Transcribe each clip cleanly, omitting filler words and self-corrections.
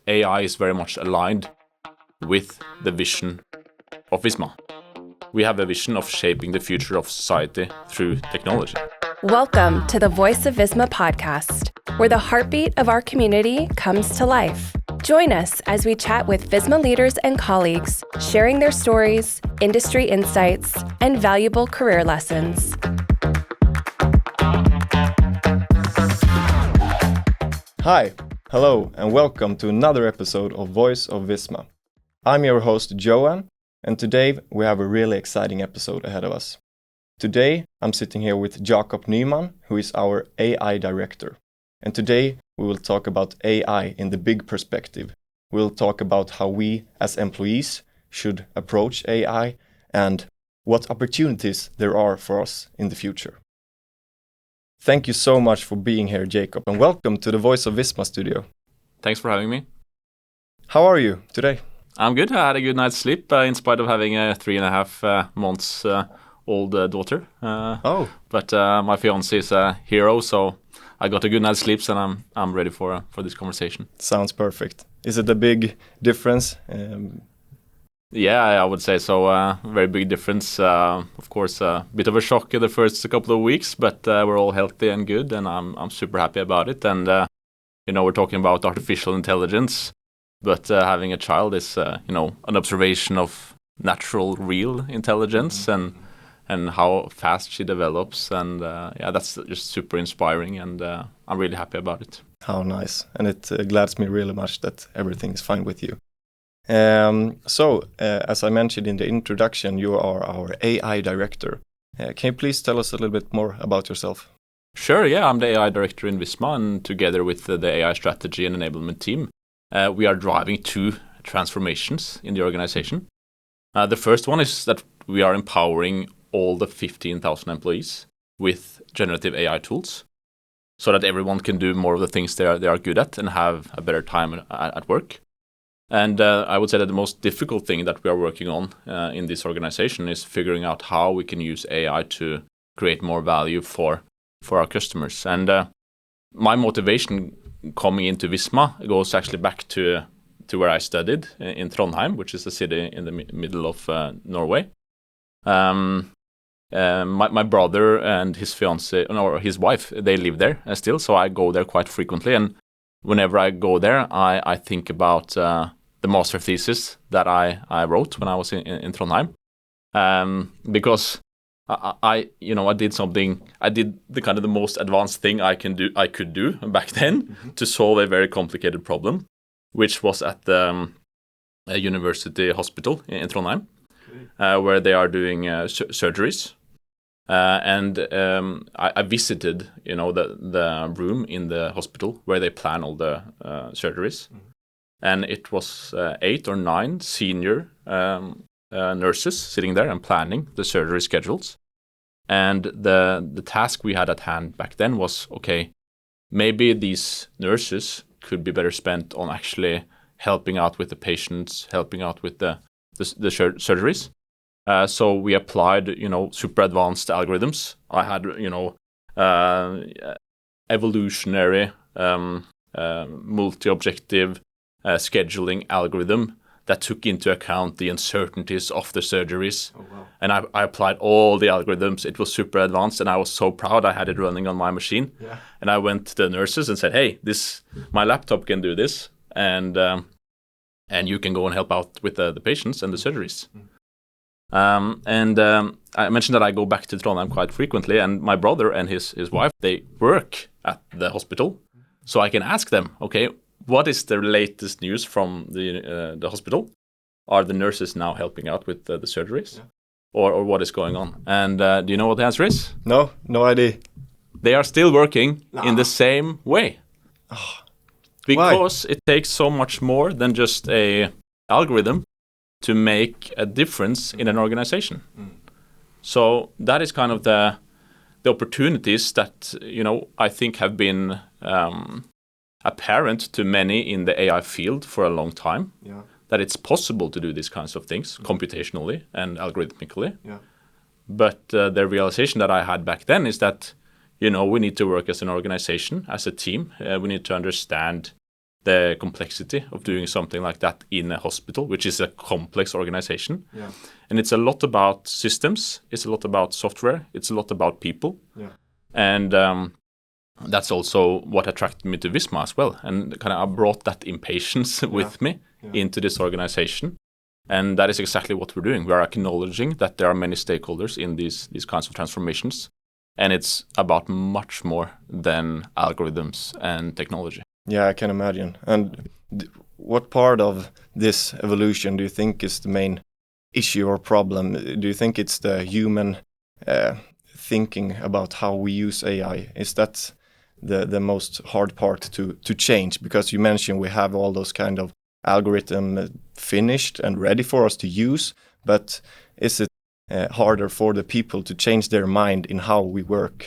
AI is very much aligned with the vision of Visma. We have a vision of shaping the future of society through technology. Welcome to the Voice of Visma podcast, where the heartbeat of our community comes to life. Join us as we chat with Visma leaders and colleagues, sharing their stories, industry insights, and valuable career lessons. Hi, hello, and welcome to another episode of Voice of Visma. I'm your host, Johan, and today we have a really exciting episode ahead of us. Today, I'm sitting here with Jacob Nyman, who is our AI director. And today, we will talk about AI in the big perspective. We'll talk about how we, as employees, should approach AI and what opportunities there are for us in the future. Thank you so much for being here, Jacob, and welcome to the Voice of Visma studio. Thanks for having me. How are you today? I'm good. I had a good night's sleep in spite of having a 3.5 months old daughter. But my fiance is a hero, so I got a good night's sleep, and I'm ready for this conversation. Sounds perfect. Is it a big difference? Yeah, I would say so. Very big difference. Of course, a bit of a shock in the first couple of weeks, but we're all healthy and good, and I'm super happy about it. And we're talking about artificial intelligence, but having a child is an observation of natural, real intelligence and how fast she develops. And that's just super inspiring, and I'm really happy about it. How nice, and it glads me really much that everything is fine with you. As I mentioned in the introduction, you are our AI director. Can you please tell us a little bit more about yourself? Sure, yeah. I'm the AI director in Visma, and together with the AI strategy and enablement team, we are driving two transformations in the organization. The first one is that we are empowering all the 15,000 employees with generative AI tools so that everyone can do more of the things they are good at and have a better time at work. And I would say that the most difficult thing that we are working on in this organization is figuring out how we can use AI to create more value for our customers. And my motivation coming into Visma goes actually back to where I studied in Trondheim, which is a city in the middle of Norway. My brother and his fiance, or his wife, they live there still, so I go there quite frequently. And whenever I go there, I think about the master thesis that I wrote when I was in Trondheim, because I did the kind of the most advanced thing I could do back then to solve a very complicated problem, which was at the university hospital in Trondheim, where they are doing surgeries. And I visited, the room in the hospital where they plan all the surgeries. And it was 8 or 9 senior nurses sitting there and planning the surgery schedules. And the task we had at hand back then was, okay, maybe these nurses could be better spent on actually helping out with the patients, helping out with the surgeries. So we applied, super advanced algorithms. I had, evolutionary, multi-objective scheduling algorithm that took into account the uncertainties of the surgeries. Oh, wow. And I applied all the algorithms. It was super advanced, and I was so proud I had it running on my machine. Yeah. And I went to the nurses and said, hey, my laptop can do this, and you can go and help out with the patients and the surgeries. I mentioned that I go back to Trondheim quite frequently, and my brother and his wife, they work at the hospital. So I can ask them, okay, what is the latest news from the hospital? Are the nurses now helping out with the surgeries? Yeah. Or what is going on? And do you know what the answer is? No idea. They are still working in the same way. Because it takes so much more than just a algorithm to make a difference in an organization. So that is kind of the opportunities that, I think have been apparent to many in the AI field for a long time, that it's possible to do these kinds of things computationally and algorithmically. Yeah. But the realization that I had back then is that, we need to work as an organization, as a team. We need to understand the complexity of doing something like that in a hospital, which is a complex organization. Yeah. And it's a lot about systems, it's a lot about software, it's a lot about people. Yeah. And that's also what attracted me to Visma as well. And kind of I brought that impatience with me into this organization. And that is exactly what we're doing. We are acknowledging that there are many stakeholders in these kinds of transformations. And it's about much more than algorithms and technology. Yeah, I can imagine. And what part of this evolution do you think is the main issue or problem? Do you think it's the human thinking about how we use AI? Is that the most hard part to change? Because you mentioned we have all those kind of algorithm finished and ready for us to use, but is it harder for the people to change their mind in how we work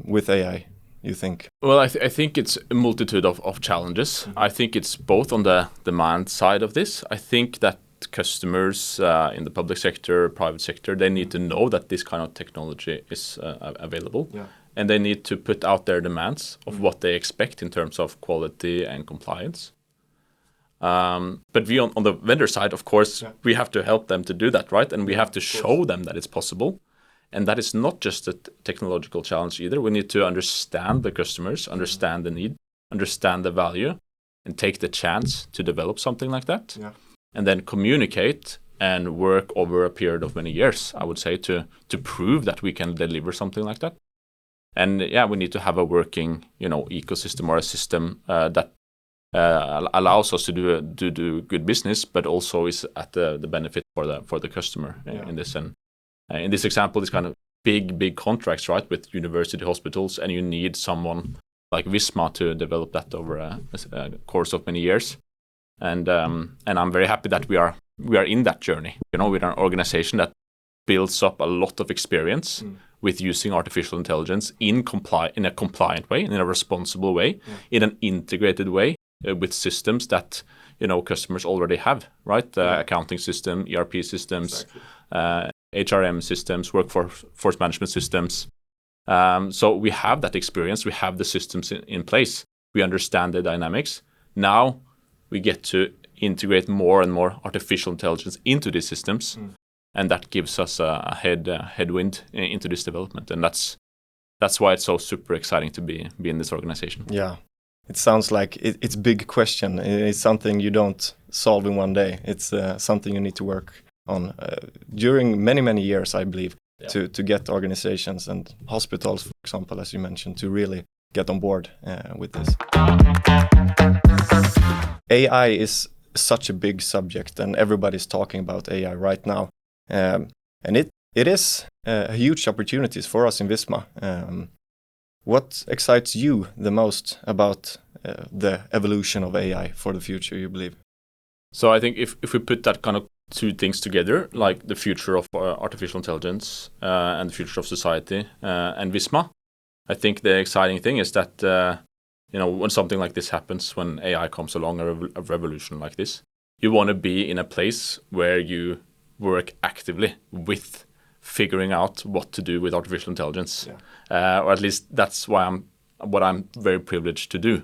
with AI, you think? Well, I think it's a multitude of challenges. I think it's both on the demand side of this. I think that customers in the public sector, private sector, they need to know that this kind of technology is available. Yeah. And they need to put out their demands of what they expect in terms of quality and compliance. But we on the vendor side, of course, we have to help them to do that, right? And we have to show them that it's possible. And that is not just a technological challenge either. We need to understand the customers, understand the need, understand the value, and take the chance to develop something like that. Yeah. And then communicate and work over a period of many years, I would say, to prove that we can deliver something like that. And we need to have a working, ecosystem or a system that allows us to do good business, but also is at the benefit for the customer in this. And in this example, this kind of big contracts, right, with university hospitals, and you need someone like Visma to develop that over a course of many years. And I'm very happy that we are in that journey. With an organization that builds up a lot of experience with using artificial intelligence in a compliant way, in a responsible way, in an integrated way. With systems that customers already have, right? Accounting system, ERP systems, HRM systems, workforce management systems. So we have that experience. We have the systems in place. We understand the dynamics. Now we get to integrate more and more artificial intelligence into these systems, and that gives us a headwind into this development. And that's why it's so super exciting to be in this organization. Yeah. It sounds like it's a big question. It's something you don't solve in one day. It's something you need to work on during many years, I believe, to get organizations and hospitals, for example, as you mentioned, to really get on board with this. AI is such a big subject, and everybody's talking about AI right now. And it is huge opportunities for us in Visma. What excites you the most about the evolution of AI for the future, you believe? So I think if we put that kind of two things together, like the future of artificial intelligence and the future of society and Visma, I think the exciting thing is that when something like this happens, when AI comes along, a revolution like this, you want to be in a place where you work actively with figuring out what to do with artificial intelligence, or at least that's what I'm very privileged to do,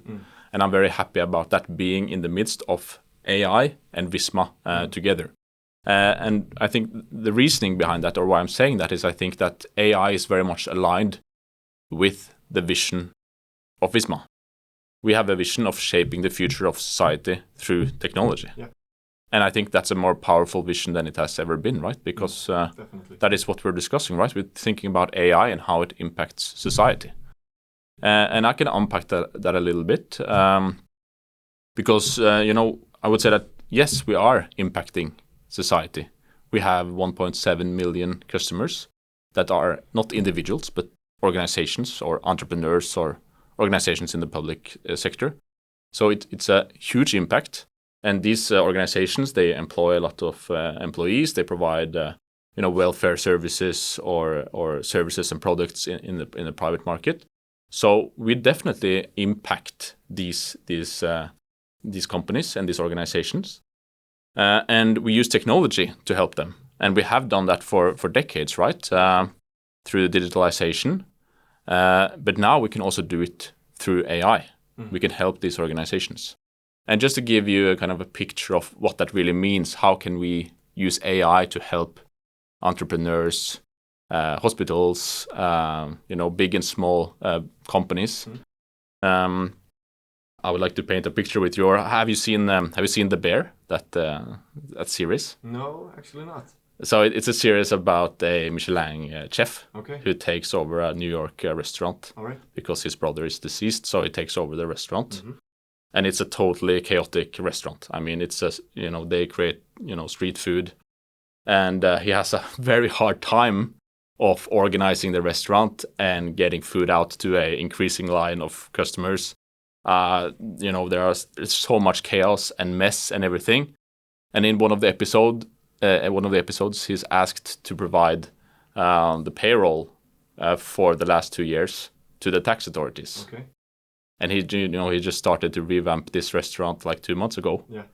and I'm very happy about that, being in the midst of AI and Visma together. And I think the reasoning behind that, or why I'm saying that, is I think that AI is very much aligned with the vision of Visma. We have a vision of shaping the future of society through technology. Yeah. And I think that's a more powerful vision than it has ever been, right? Because that is what we're discussing, right? We're thinking about AI and how it impacts society. And I can unpack that a little bit. Because, I would say that, yes, we are impacting society. We have 1.7 million customers that are not individuals, but organizations or entrepreneurs or organizations in the public sector. So it's a huge impact. And these organizations, they employ a lot of employees. They provide, welfare services or services and products in the private market. So we definitely impact these companies and these organizations, and we use technology to help them. And we have done that for decades, right? Through digitalization. But now we can also do it through AI. We can help these organizations. And just to give you a kind of a picture of what that really means, how can we use AI to help entrepreneurs, hospitals, big and small companies? I would like to paint a picture with your. Have you seen The Bear, that series? No, actually not. So it's a series about a Michelin chef Okay. who takes over a New York restaurant. All right. Because his brother is deceased, so he takes over the restaurant. And it's a totally chaotic restaurant. I mean, they create street food, and he has a very hard time of organizing the restaurant and getting food out to a increasing line of customers. There's so much chaos and mess and everything. And in one of the episodes, he's asked to provide the payroll for the last 2 years to the tax authorities. Okay. And he just started to revamp this restaurant like 2 months ago. Yeah.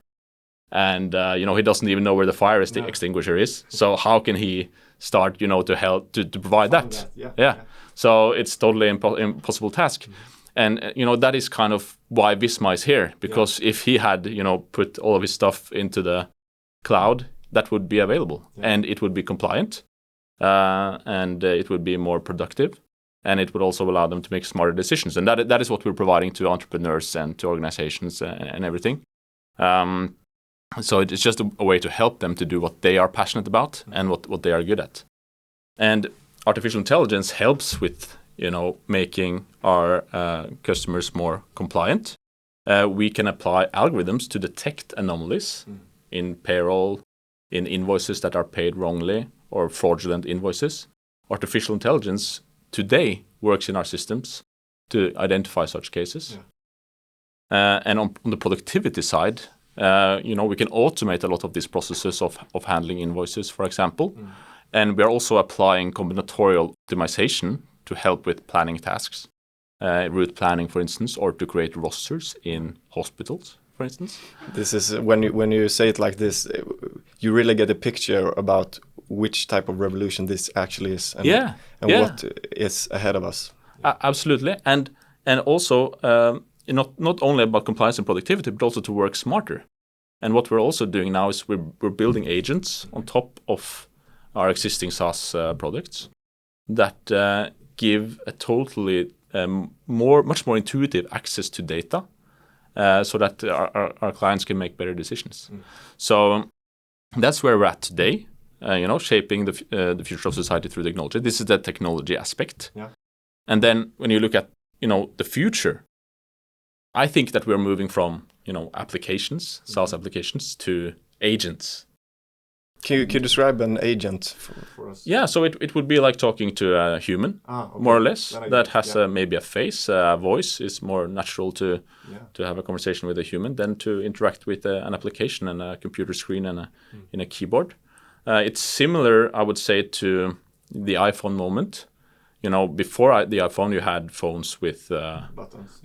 And he doesn't even know where the fire extinguisher is. So how can he start to help to provide that? Yeah. So it's totally impossible task. And that is kind of why Visma is here, because if he had put all of his stuff into the cloud, that would be available, and it would be compliant, and it would be more productive, and it would also allow them to make smarter decisions. And that is what we're providing to entrepreneurs and to organizations and everything. So it's just a way to help them to do what they are passionate about and what they are good at. And artificial intelligence helps with making our customers more compliant. We can apply algorithms to detect anomalies in payroll, in invoices that are paid wrongly or fraudulent invoices. Artificial intelligence today works in our systems to identify such cases. And on the productivity side, we can automate a lot of these processes of handling invoices, for example. And we're also applying combinatorial optimization to help with planning tasks, route planning, for instance, or to create rosters in hospitals, for instance. This is when you say it like this, you really get a picture about which type of revolution this actually is, and what is ahead of us. Absolutely, and also not only about compliance and productivity, but also to work smarter. And what we're also doing now is we're building agents on top of our existing SaaS products that give a totally much more intuitive access to data, so that our clients can make better decisions. So that's where we're at today, shaping the future of society through technology. This is the technology aspect. And then when you look at the future, I think that we're moving from applications, SaaS applications, to agents. Can you describe an agent for us? Yeah, so it would be like talking to a human, more or less, that has maybe a face, a voice. Is more natural to have a conversation with a human than to interact with an application and a computer screen and in a keyboard. It's similar, I would say, to the iPhone moment. Before the iPhone, you had phones with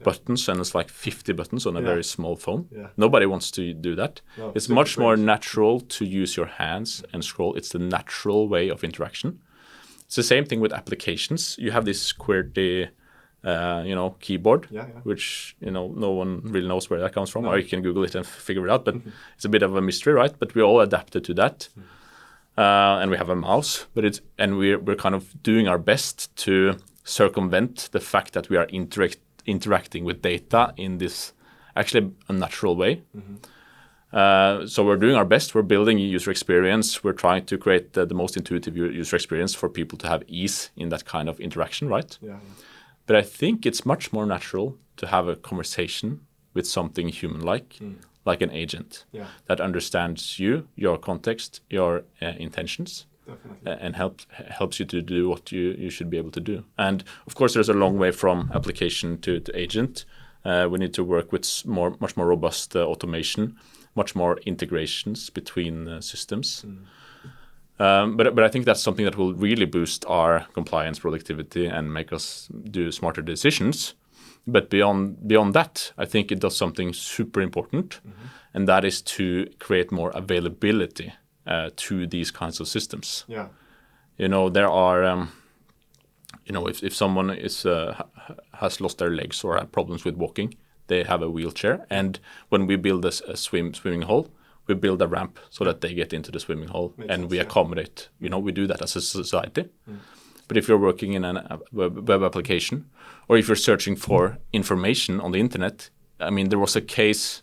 buttons, and it's like 50 buttons on a very small phone. Nobody wants to do that. No, it's much more natural to use your hands and scroll. It's the natural way of interaction. It's the same thing with applications. You have this QWERTY, keyboard, which no one really knows where that comes from, or you can Google it and figure it out. But it's a bit of a mystery, right? But we all adapted to that. And we have a mouse, we're kind of doing our best to circumvent the fact that we are interacting with data in this actually unnatural way. So we're doing our best. We're building a user experience. We're trying to create the most intuitive user experience for people to have ease in that kind of interaction, right? But I think it's much more natural to have a conversation with something human-like, like an agent that understands you, your context, your intentions, and helps you to do what you should be able to do. And of course, there's a long way from application to agent. We need to work with much more robust automation, much more integrations between systems. But I think that's something that will really boost our compliance, productivity, and make us do smarter decisions. But beyond that, I think it does something super important, and that is to create more availability to these kinds of systems. There are, if someone has lost their legs or have problems with walking, they have a wheelchair, and when we build a swimming hole, we build a ramp so that they get into the swimming hole, and we accommodate. We do that as a society. But if you're working in a web application, or if you're searching for information on the internet, I mean, there was a case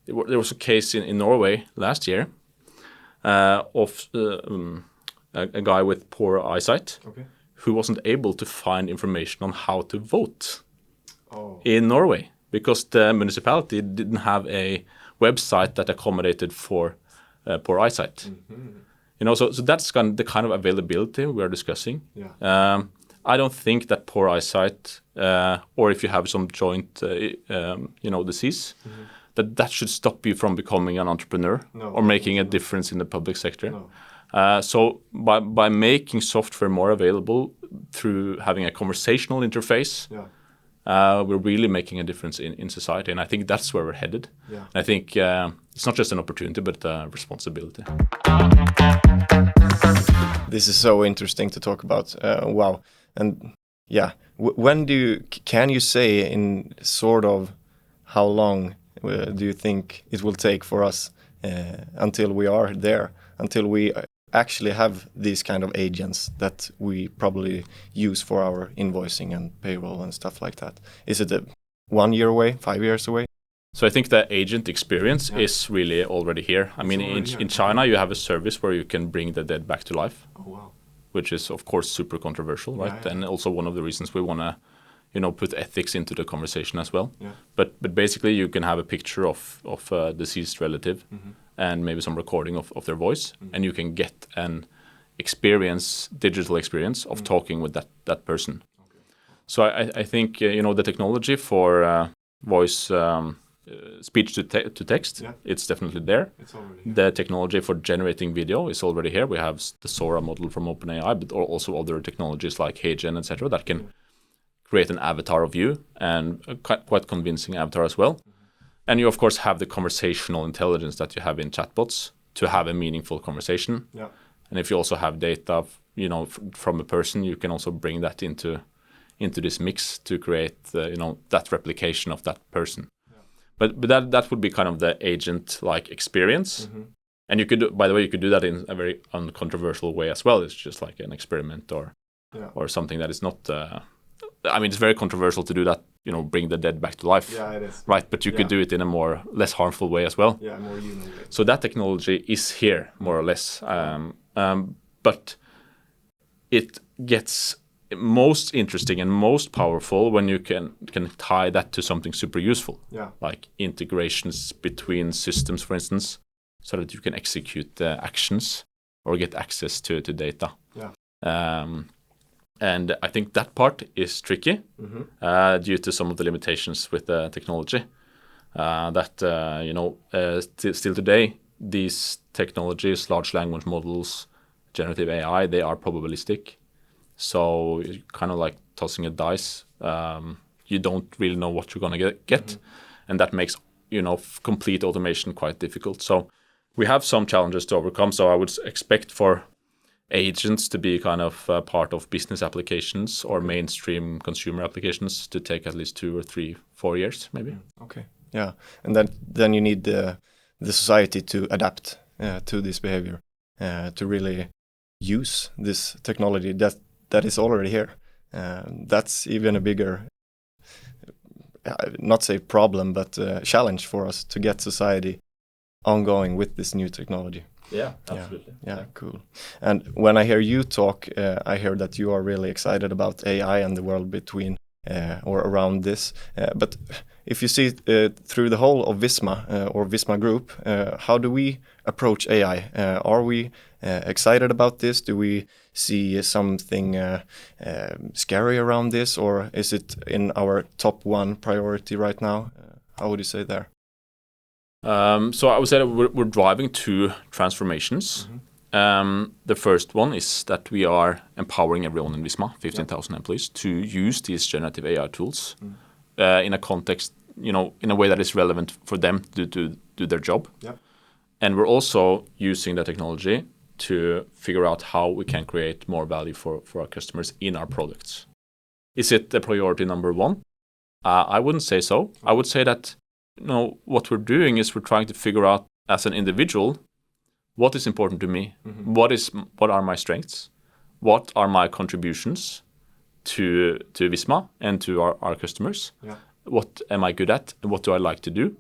in Norway last year of a guy with poor eyesight who wasn't able to find information on how to vote in Norway because the municipality didn't have a website that accommodated for poor eyesight. So that's the kind of availability we are discussing. I don't think that poor eyesight, or if you have some joint, disease, that should stop you from becoming an entrepreneur or making a difference in the public sector. So by making software more available through having a conversational interface, we're really making a difference in society. And I think that's where we're headed. And I think it's not just an opportunity, but a responsibility. This is so interesting to talk about. Wow. And when can you say in sort of how long do you think it will take for us until we are there, until we actually have these kind of agents that we probably use for our invoicing and payroll and stuff like that? Is it 1 year away, 5 years away? So I think the agent experience is really already here. I mean, in China, you have a service where you can bring the dead back to life. Oh, wow. Which is, of course, super controversial, right? And also one of the reasons we want to, put ethics into the conversation as well. But basically, you can have a picture of a deceased relative and maybe some recording of their voice, and you can get an digital experience of talking with that person. So I think, the technology for voice speech to text, it's definitely there. It's already here. The technology for generating video is already here. We have the Sora model from OpenAI, but also other technologies like HeyGen, etc., that can create an avatar of you, and a quite convincing avatar as well. And you, of course, have the conversational intelligence that you have in chatbots to have a meaningful conversation. And if you also have data, from a person, you can also bring that into this mix to create, that replication of that person. But that would be kind of the agent-like experience. And you could, by the way, you could do that in a very uncontroversial way as well. It's just like an experiment or something that is not. It's very controversial to do that. Bring the dead back to life. Yeah, it is. Right, but you could do it in a less harmful way as well. Yeah, more human way. So that technology is here, more or less. But it gets most interesting and most powerful when you can tie that to something super useful, like integrations between systems, for instance, so that you can execute the actions or get access to data. And I think that part is tricky due to some of the limitations with the technology. Still today, these technologies, large language models, generative AI, they are probabilistic. So it's kind of like tossing a dice. You don't really know what you're going to get. And that makes, complete automation quite difficult. So we have some challenges to overcome. So I would expect for agents to be kind of part of business applications or mainstream consumer applications to take at least 2 or 3, 4 years, maybe. Okay. Yeah. And then you need the society to adapt to this behavior, to really use this technology that is already here. That's even a bigger, not say problem, but challenge for us to get society ongoing with this new technology. Yeah, absolutely. Yeah, cool. And when I hear you talk, I hear that you are really excited about AI and the world between or around this. But if you see through the whole of Visma or Visma Group, how do we approach AI? Are we excited about this? Do we see something scary around this? Or is it in our top 1 priority right now? How would you say there? So I would say that we're driving 2 transformations. The first one is that we are empowering everyone in Visma, 15,000 employees, to use these generative AI tools in a context, in a way that is relevant for them to do their job. And we're also using the technology to figure out how we can create more value for our customers in our products. Is it the priority number 1? I wouldn't say so. I would say that, what we're doing is we're trying to figure out as an individual, what is important to me? What are my strengths? What are my contributions to Visma and to our customers? Yeah. What am I good at? And what do I like to do?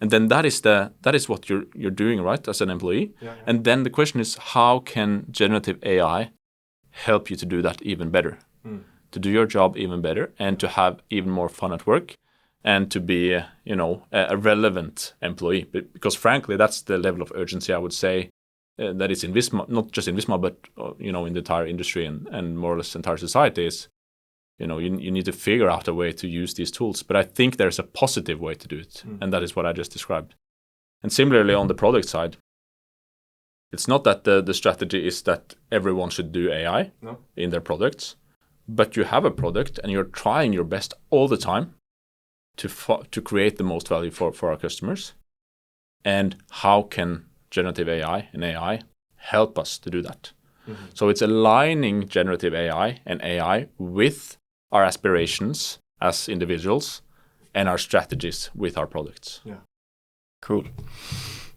And then that is what you're doing, right, as an employee. Yeah. And then the question is, how can generative AI help you to do that even better? To do your job even better and to have even more fun at work and to be, a relevant employee. Because frankly, that's the level of urgency, I would say, that is in Visma, not just in Visma, but, in the entire industry and more or less entire society is, you need to figure out a way to use these tools. But I think there's a positive way to do it. And that is what I just described. And similarly, on the product side, it's not that the strategy is that everyone should do AI in their products, but you have a product and you're trying your best all the time to create the most value for our customers. And how can generative AI and AI help us to do that? So it's aligning generative AI and AI with our aspirations as individuals and our strategies with our products. Yeah. Cool.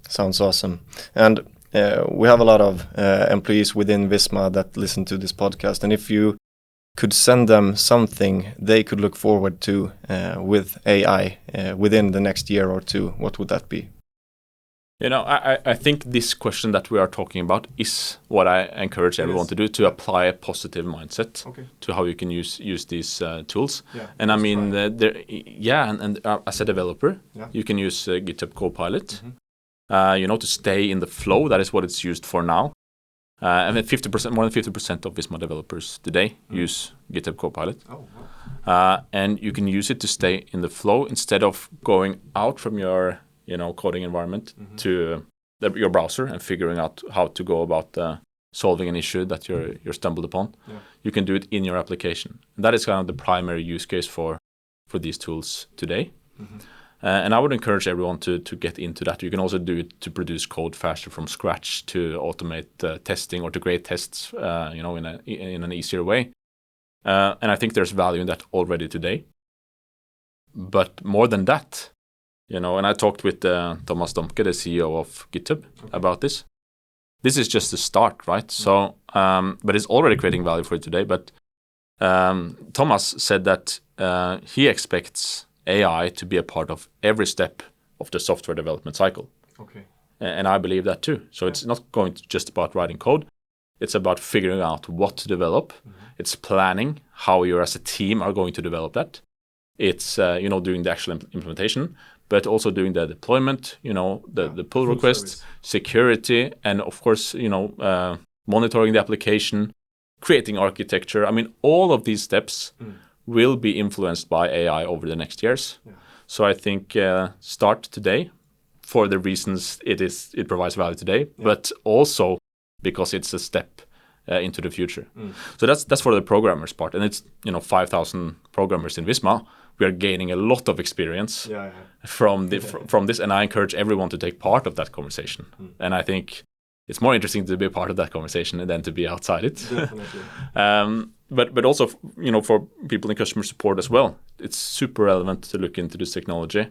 Sounds awesome. And we have a lot of employees within Visma that listen to this podcast. And if you could send them something they could look forward to with AI within the next year or two, what would that be? I think this question that we are talking about is what I encourage everyone to do, to apply a positive mindset to how you can use these tools. Yeah, and I mean, as a developer, you can use GitHub Copilot, to stay in the flow. That is what it's used for now. And then more than 50% of Visma developers today use GitHub Copilot. Oh, wow. And you can use it to stay in the flow instead of going out from your coding environment to your browser and figuring out how to go about solving an issue that you're stumbled upon. Yeah. You can do it in your application. And that is kind of the primary use case for these tools today. And I would encourage everyone to get into that. You can also do it to produce code faster from scratch, to automate testing or to create tests, in an easier way. And I think there's value in that already today. But more than that, and I talked with Thomas Domke, the CEO of GitHub, about this. This is just the start, right? So, but it's already creating value for it today. But Thomas said that he expects AI to be a part of every step of the software development cycle. Okay. And I believe that too. So it's not going to just about writing code. It's about figuring out what to develop. It's planning how you as a team are going to develop that. It's, doing the actual implementation, but also doing the deployment, the pull requests, service, security, and of course, monitoring the application, creating architecture. I mean, all of these steps will be influenced by AI over the next years. Yeah. So I think start today for the reasons it provides value today, but also because it's a step into the future. So that's for the programmers part. And it's 5,000 programmers in Visma. We are gaining a lot of experience from this, and I encourage everyone to take part of that conversation. And I think it's more interesting to be a part of that conversation than to be outside it. But also, for people in customer support as well, it's super relevant to look into this technology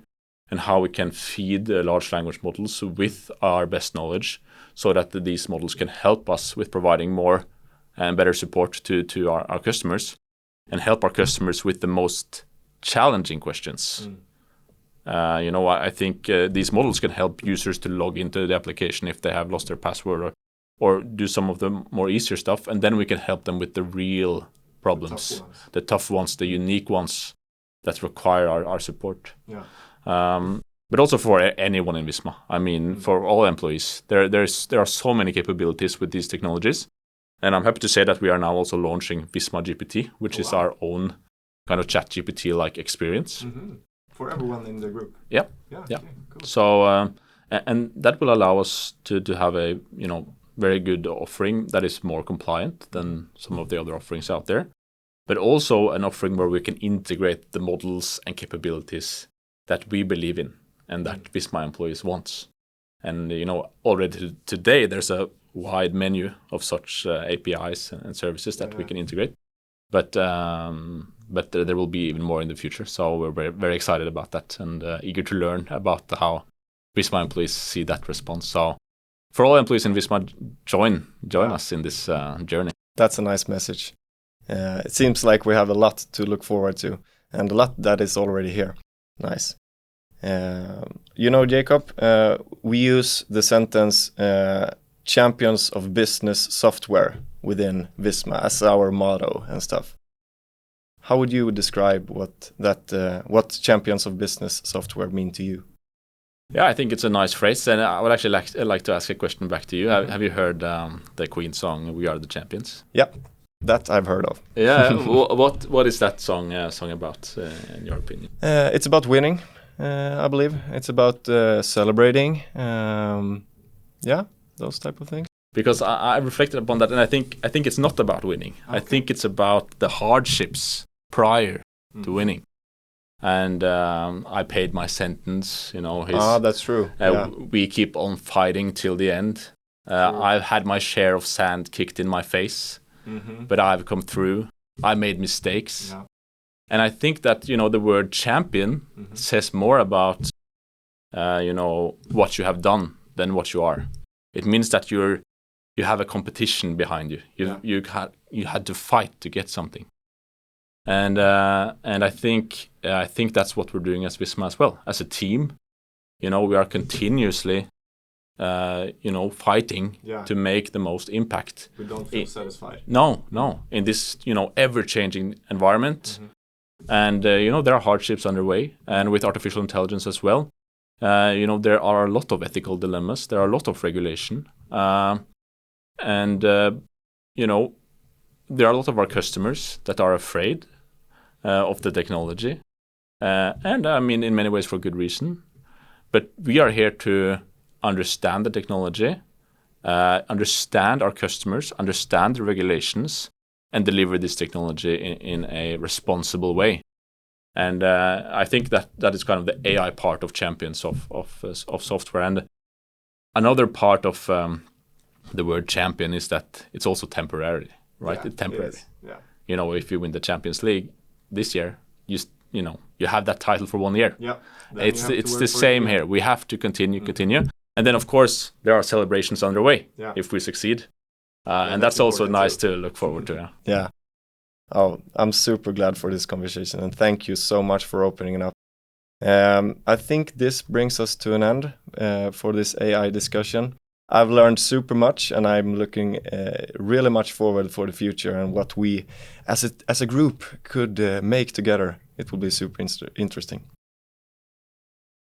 and how we can feed the large language models with our best knowledge, so that these models can help us with providing more and better support to our customers, and help our customers with the most challenging questions. I think these models can help users to log into the application if they have lost their password, or do some of the more easier stuff, and then we can help them with the real problems, the tough ones, the unique ones that require our support. But also for anyone in Visma. I mean, for all employees, there are so many capabilities with these technologies, and I'm happy to say that we are now also launching Visma GPT, which is our own kind of chat GPT-like experience. For everyone in the group. Yeah. Okay, cool. So, and that will allow us to have a very good offering that is more compliant than some of the other offerings out there, but also an offering where we can integrate the models and capabilities that we believe in and that Visma employees want. And already today there's a wide menu of such APIs and services that we can integrate. But but there will be even more in the future. So we're very, very excited about that and eager to learn about how Visma employees see that response. So for all employees in Visma, join us in this journey. That's a nice message. It seems like we have a lot to look forward to and a lot that is already here. Nice. Jacob, we use the sentence champions of business software within Visma as our motto and stuff. How would you describe what champions of business software mean to you? Yeah, I think it's a nice phrase, and I would actually like to ask a question back to you. Have you heard the Queen song "We Are the Champions"? Yeah, that I've heard of. Yeah, what is that song about in your opinion? It's about winning, I believe. It's about celebrating. Those type of things. Because I reflected upon that, and I think it's not about winning. Okay. I think it's about the hardships prior to winning. And I paid my sentence, that's true. We keep on fighting till the end. I've had my share of sand kicked in my face, but I've come through. I made mistakes. Yeah. And I think that, the word champion says more about, what you have done than what you are. It means that you have a competition behind you. You had to fight to get something. And I think that's what we're doing as Visma as well. As a team, we are continuously, fighting to make the most impact. We don't feel satisfied. No. In this, ever-changing environment, and there are hardships underway, and with artificial intelligence as well, there are a lot of ethical dilemmas. There are a lot of regulation, and there are a lot of our customers that are afraid of the technology, and I mean in many ways for good reason. But we are here to understand the technology, understand our customers, understand the regulations, and deliver this technology in a responsible way. And I think that is kind of the AI part of champions of software. And another part of the word champion is that it's also temporary. Right, it's temporary. Yeah. If you win the Champions League this year, you have that title for 1 year. Yeah. It's the same here. We have to continue, and then of course there are celebrations underway if we succeed, and that's also nice to look forward to. Yeah. Oh, I'm super glad for this conversation, and thank you so much for opening it up. I think this brings us to an end for this AI discussion. I've learned super much, and I'm looking really much forward for the future and what we, as a group, could make together. It will be super interesting.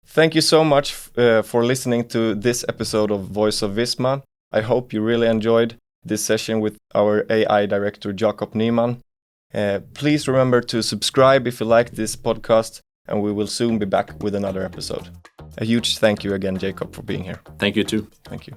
Thank you so much for listening to this episode of Voice of Visma. I hope you really enjoyed this session with our AI director, Jacob Nyman. Please remember to subscribe if you like this podcast, and we will soon be back with another episode. A huge thank you again, Jacob, for being here. Thank you too. Thank you.